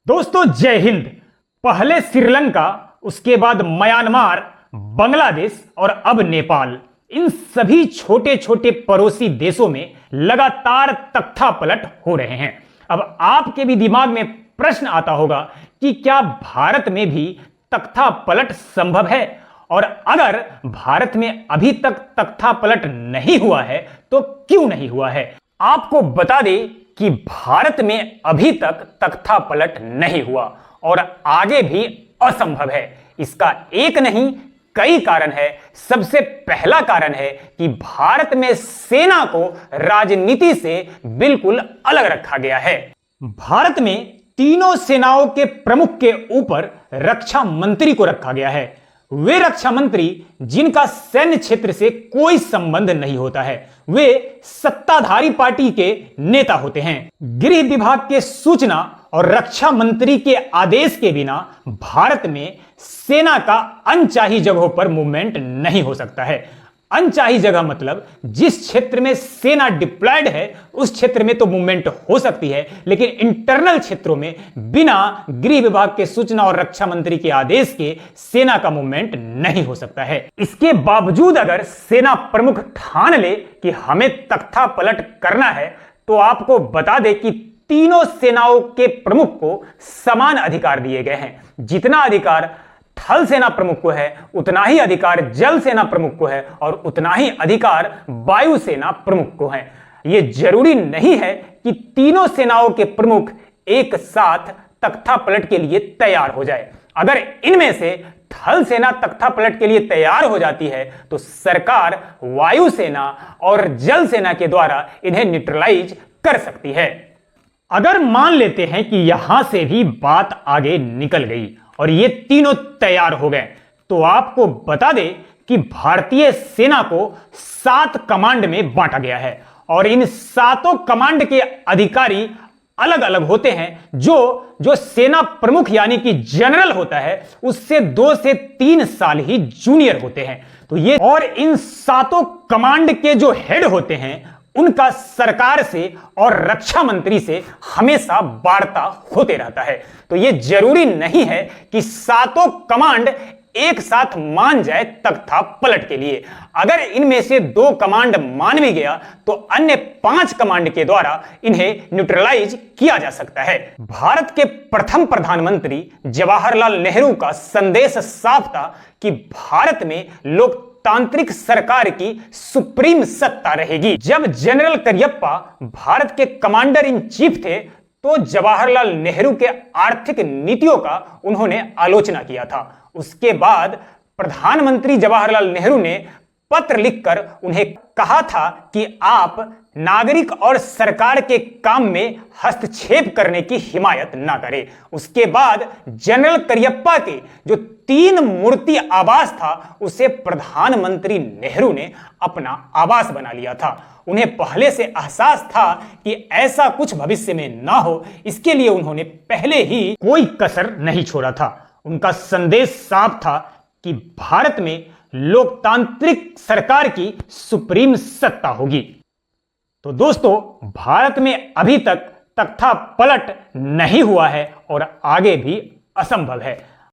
दोस्तों जय हिंद। पहले श्रीलंका, उसके बाद म्यांमार, बांग्लादेश और अब नेपाल, इन सभी छोटे छोटे पड़ोसी देशों में लगातार तख्तापलट हो रहे हैं। अब आपके भी दिमाग में प्रश्न आता होगा कि क्या भारत में भी तख्तापलट संभव है, और अगर भारत में अभी तक तख्तापलट नहीं हुआ है तो क्यों नहीं हुआ है। आपको बता दें कि भारत में अभी तक तख्तापलट नहीं हुआ और आगे भी असंभव है। इसका एक नहीं कई कारण है। सबसे पहला कारण है कि भारत में सेना को राजनीति से बिल्कुल अलग रखा गया है। भारत में तीनों सेनाओं के प्रमुख के ऊपर रक्षा मंत्री को रखा गया है। वे रक्षा मंत्री जिनका सैन्य क्षेत्र से कोई संबंध नहीं होता है, वे सत्ताधारी पार्टी के नेता होते हैं। गृह विभाग के सूचना और रक्षा मंत्री के आदेश के बिना भारत में सेना का अनचाही जगहों पर मूवमेंट नहीं हो सकता है। अनचाही जगह मतलब जिस क्षेत्र में सेना डिप्लॉयड है उस क्षेत्र में तो मूवमेंट हो सकती है, लेकिन इंटरनल क्षेत्रों में बिना गृह विभाग के सूचना और रक्षा मंत्री के आदेश के सेना का मूवमेंट नहीं हो सकता है। इसके बावजूद अगर सेना प्रमुख ठान ले कि हमें तख्तापलट करना है, तो आपको बता दें कि तीनों सेनाओं के प्रमुख को समान अधिकार दिए गए हैं। जितना अधिकार थल सेना प्रमुख को है उतना ही अधिकार जल सेना प्रमुख को है और उतना ही अधिकार वायु सेना प्रमुख को है। यह जरूरी नहीं है कि तीनों सेनाओं के प्रमुख एक साथ तख्तापलट के लिए तैयार हो जाए। अगर इनमें से थल सेना तख्तापलट के लिए तैयार हो जाती है तो सरकार वायु सेना और जल सेना के द्वारा इन्हें न्यूट्रलाइज कर सकती है। अगर मान लेते हैं कि यहां से भी बात आगे निकल गई और ये तीनों तैयार हो गए, तो आपको बता दें कि भारतीय सेना को 7 कमांड में बांटा गया है और इन 7 कमांड के अधिकारी अलग अलग होते हैं। जो सेना प्रमुख यानी कि जनरल होता है उससे 2 से 3 साल ही जूनियर होते हैं। तो ये और इन 7 कमांड के जो हेड होते हैं उनका सरकार से और रक्षा मंत्री से हमेशा वार्ता होते रहता है। तो यह जरूरी नहीं है कि 7 कमांड एक साथ मान जाए तख्तापलट के लिए। अगर इनमें से 2 कमांड मान भी गया तो अन्य 5 कमांड के द्वारा इन्हें न्यूट्रलाइज किया जा सकता है। भारत के प्रथम प्रधानमंत्री जवाहरलाल नेहरू का संदेश साफ था कि भारत में लोकतांत्रिक सरकार की सुप्रीम सत्ता रहेगी। जब जनरल करियप्पा भारत के कमांडर इन चीफ थे तो जवाहरलाल नेहरू के आर्थिक नीतियों का उन्होंने आलोचना किया था। उसके बाद प्रधानमंत्री जवाहरलाल नेहरू ने पत्र लिखकर उन्हें कहा था कि आप नागरिक और सरकार के काम में हस्तक्षेप करने की हिमायत ना करें। उसके बाद जनरल करियप्पा के जो 3 मूर्ति आवास था उसे प्रधानमंत्री नेहरू ने अपना आवास बना लिया था। उन्हें पहले से एहसास था कि ऐसा कुछ भविष्य में ना हो, इसके लिए उन्होंने पहले ही कोई कसर नहीं छोड़ा था। उनका संदेश साफ था कि भारत में लोकतांत्रिक सरकार की सुप्रीम सत्ता होगी। तो दोस्तों भारत में अभी तक तख्तापलट नहीं हुआ है और आगे भी असंभव है।